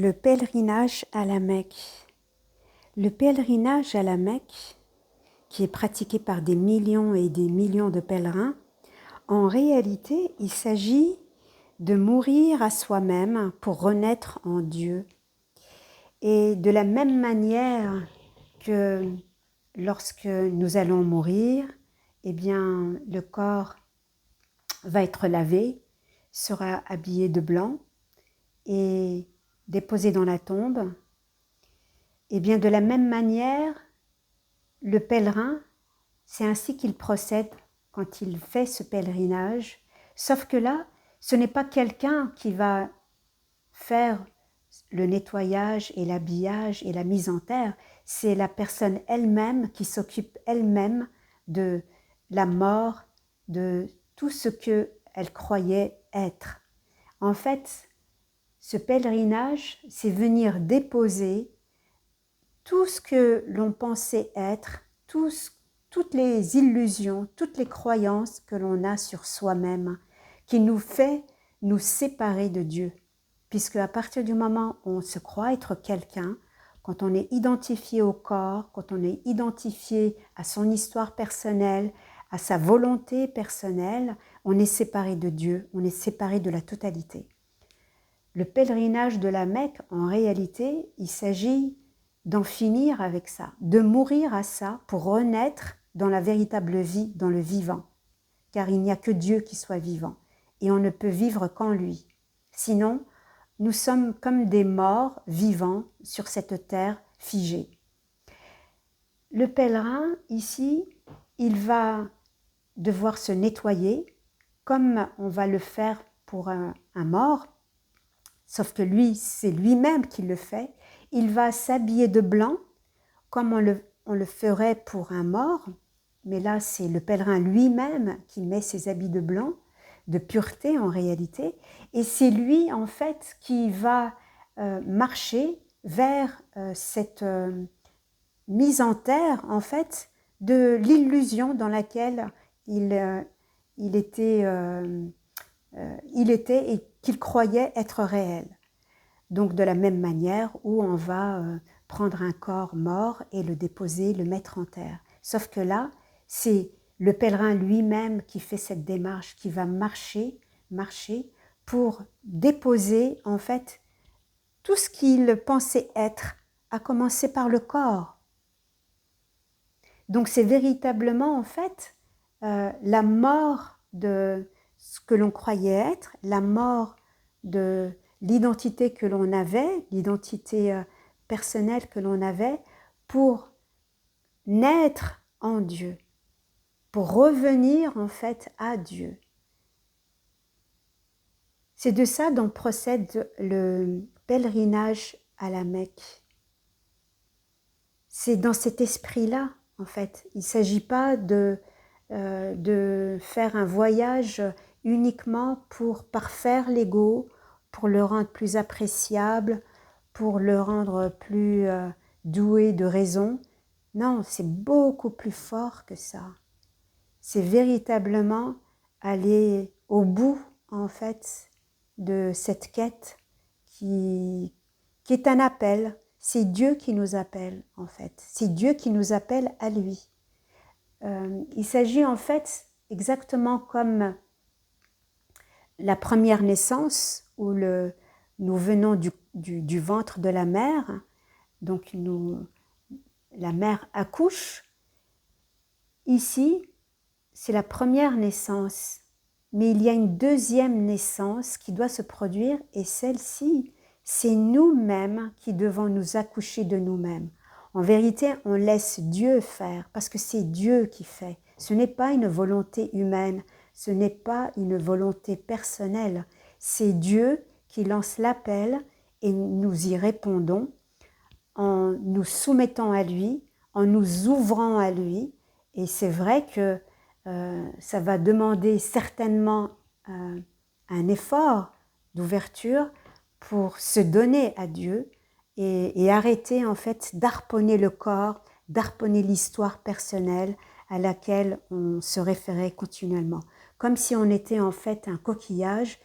Le pèlerinage à la Mecque. Le pèlerinage à la Mecque, qui est pratiqué par des millions et des millions de pèlerins, en réalité, il s'agit de mourir à soi-même pour renaître en Dieu. Et de la même manière que lorsque nous allons mourir, eh bien, le corps va être lavé, sera habillé de blanc et déposé dans la tombe. Et bien, de la même manière, le pèlerin, c'est ainsi qu'il procède quand il fait ce pèlerinage, sauf que là, ce n'est pas quelqu'un qui va faire le nettoyage et l'habillage et la mise en terre, c'est la personne elle-même qui s'occupe elle-même de la mort, de tout ce qu'elle croyait être. En fait, ce pèlerinage, c'est venir déposer tout ce que l'on pensait être, toutes les illusions, toutes les croyances que l'on a sur soi-même, qui nous fait nous séparer de Dieu. Puisque à partir du moment où on se croit être quelqu'un, quand on est identifié au corps, quand on est identifié à son histoire personnelle, à sa volonté personnelle, on est séparé de Dieu, on est séparé de la totalité. Le pèlerinage de la Mecque, en réalité, il s'agit d'en finir avec ça, de mourir à ça pour renaître dans la véritable vie, dans le vivant. Car il n'y a que Dieu qui soit vivant et on ne peut vivre qu'en lui. Sinon, nous sommes comme des morts vivants sur cette terre figée. Le pèlerin, ici, il va devoir se nettoyer comme on va le faire pour un mort, sauf que lui, c'est lui-même qui le fait. Il va s'habiller de blanc comme on le ferait pour un mort, mais là, c'est le pèlerin lui-même qui met ses habits de blanc, de pureté en réalité, et c'est lui en fait qui va marcher vers cette mise en terre en fait de l'illusion dans laquelle il était et qu'il croyait être réel. Donc de la même manière où on va prendre un corps mort et le déposer, le mettre en terre. Sauf que là, c'est le pèlerin lui-même qui fait cette démarche, qui va marcher pour déposer en fait tout ce qu'il pensait être, à commencer par le corps. Donc c'est véritablement en fait la mort de ce que l'on croyait être, la mort de l'identité que l'on avait, l'identité personnelle que l'on avait, pour naître en Dieu, pour revenir en fait à Dieu. C'est de ça dont procède le pèlerinage à la Mecque. C'est dans cet esprit-là, en fait. Il ne s'agit pas de faire un voyage uniquement pour parfaire l'ego, pour le rendre plus appréciable, pour le rendre plus doué de raison. Non, c'est beaucoup plus fort que ça. C'est véritablement aller au bout, en fait, de cette quête qui est un appel. C'est Dieu qui nous appelle, en fait. C'est Dieu qui nous appelle à lui. Il s'agit en fait exactement comme la première naissance où nous venons du ventre de la mère, donc la mère accouche. Ici, c'est la première naissance, mais il y a une deuxième naissance qui doit se produire et celle-ci, c'est nous-mêmes qui devons nous accoucher de nous-mêmes. En vérité, on laisse Dieu faire parce que c'est Dieu qui fait. Ce n'est pas une volonté humaine, ce n'est pas une volonté personnelle. C'est Dieu qui lance l'appel et nous y répondons en nous soumettant à lui, en nous ouvrant à lui. Et c'est vrai que ça va demander certainement un effort d'ouverture pour se donner à Dieu et arrêter en fait d'harponner le corps, d'harponner l'histoire personnelle à laquelle on se référait continuellement. Comme si on était en fait un coquillage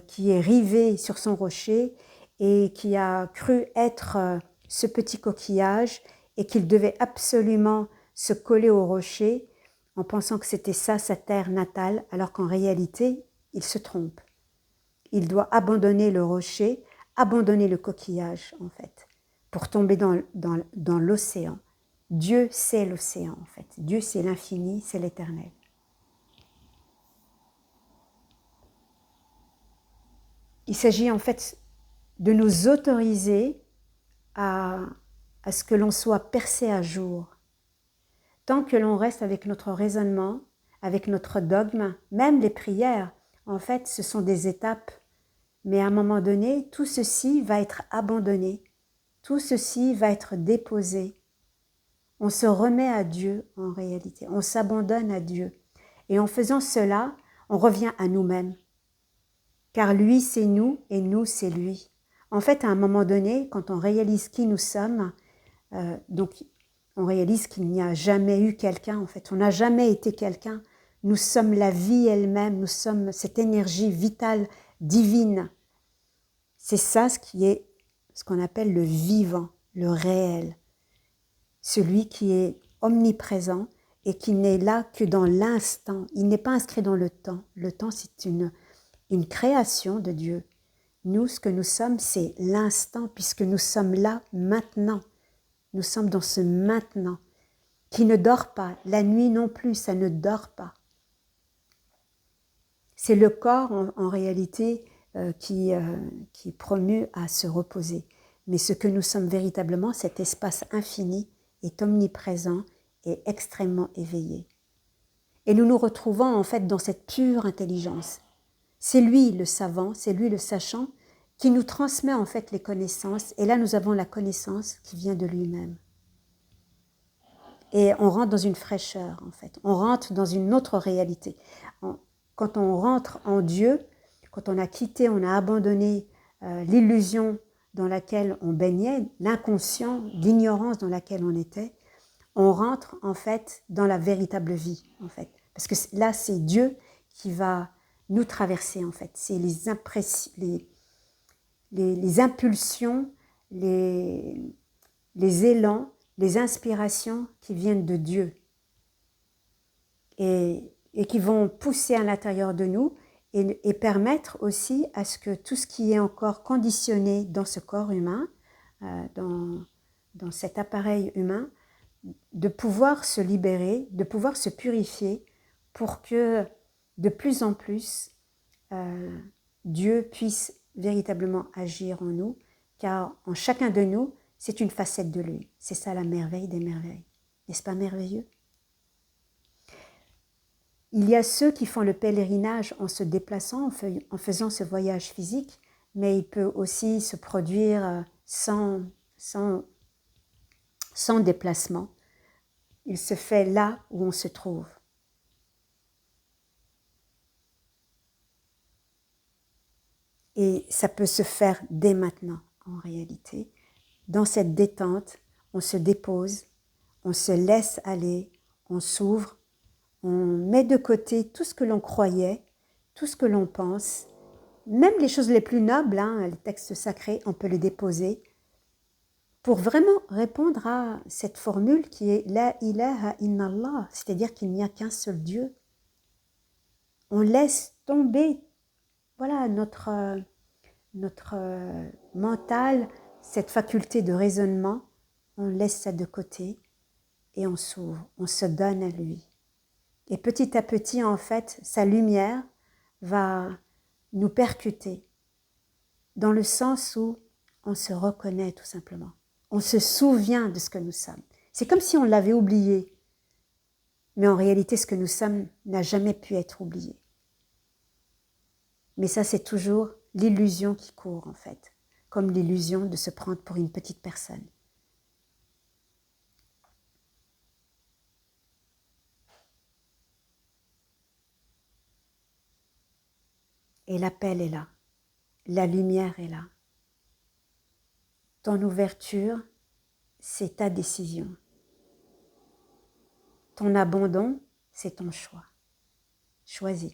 qui est rivé sur son rocher et qui a cru être ce petit coquillage et qu'il devait absolument se coller au rocher en pensant que c'était ça sa terre natale, alors qu'en réalité, il se trompe. Il doit abandonner le rocher, abandonner le coquillage, en fait, pour tomber dans l'océan. Dieu, c'est l'océan, en fait. Dieu, c'est l'infini, c'est l'éternel. Il s'agit, en fait, de nous autoriser à ce que l'on soit percé à jour. Tant que l'on reste avec notre raisonnement, avec notre dogme, même les prières, en fait, ce sont des étapes. Mais à un moment donné, tout ceci va être abandonné. Tout ceci va être déposé. On se remet à Dieu en réalité. On s'abandonne à Dieu. Et en faisant cela, on revient à nous-mêmes. Car lui, c'est nous et nous, c'est lui. En fait, à un moment donné, quand on réalise qui nous sommes, donc on réalise qu'il n'y a jamais eu quelqu'un. En fait, on n'a jamais été quelqu'un. Nous sommes la vie elle-même. Nous sommes cette énergie vitale, divine. C'est ça ce qu'on appelle le vivant, le réel. Celui qui est omniprésent et qui n'est là que dans l'instant. Il n'est pas inscrit dans le temps. Le temps, c'est une création de Dieu. Nous, ce que nous sommes, c'est l'instant, puisque nous sommes là maintenant. Nous sommes dans ce maintenant, qui ne dort pas. La nuit non plus, ça ne dort pas. C'est le corps, en réalité, qui promue à se reposer. Mais ce que nous sommes véritablement, cet espace infini, est omniprésent et extrêmement éveillé. Et nous nous retrouvons en fait dans cette pure intelligence. C'est lui le savant, c'est lui le sachant, qui nous transmet en fait les connaissances. Et là, nous avons la connaissance qui vient de lui-même. Et on rentre dans une fraîcheur, en fait. On rentre dans une autre réalité. Quand on rentre en Dieu, quand on a quitté, on a abandonné l'illusion dans laquelle on baignait, l'inconscient, l'ignorance dans laquelle on était, on rentre en fait dans la véritable vie, en fait. Parce que là, c'est Dieu qui va nous traverser, en fait. C'est les impulsions, les élans, les inspirations qui viennent de Dieu et qui vont pousser à l'intérieur de nous et permettre aussi à ce que tout ce qui est encore conditionné dans ce corps humain, dans cet appareil humain, de pouvoir se libérer, de pouvoir se purifier pour que de plus en plus Dieu puisse véritablement agir en nous, car en chacun de nous, c'est une facette de lui. C'est ça la merveille des merveilles. N'est-ce pas merveilleux? Il y a ceux qui font le pèlerinage en se déplaçant, en faisant ce voyage physique, mais il peut aussi se produire sans déplacement. Il se fait là où on se trouve. Et ça peut se faire dès maintenant, en réalité. Dans cette détente, on se dépose, on se laisse aller, on s'ouvre, on met de côté tout ce que l'on croyait, tout ce que l'on pense, même les choses les plus nobles, les textes sacrés, on peut les déposer pour vraiment répondre à cette formule qui est « La ilaha illallah », c'est-à-dire qu'il n'y a qu'un seul Dieu. On laisse tomber voilà, notre mental, cette faculté de raisonnement, on laisse ça de côté et on s'ouvre, on se donne à lui. Et petit à petit, en fait, sa lumière va nous percuter dans le sens où on se reconnaît tout simplement. On se souvient de ce que nous sommes. C'est comme si on l'avait oublié. Mais en réalité, ce que nous sommes n'a jamais pu être oublié. Mais ça, c'est toujours l'illusion qui court, en fait. Comme l'illusion de se prendre pour une petite personne. Et l'appel est là. La lumière est là. Ton ouverture, c'est ta décision. Ton abandon, c'est ton choix. Choisis.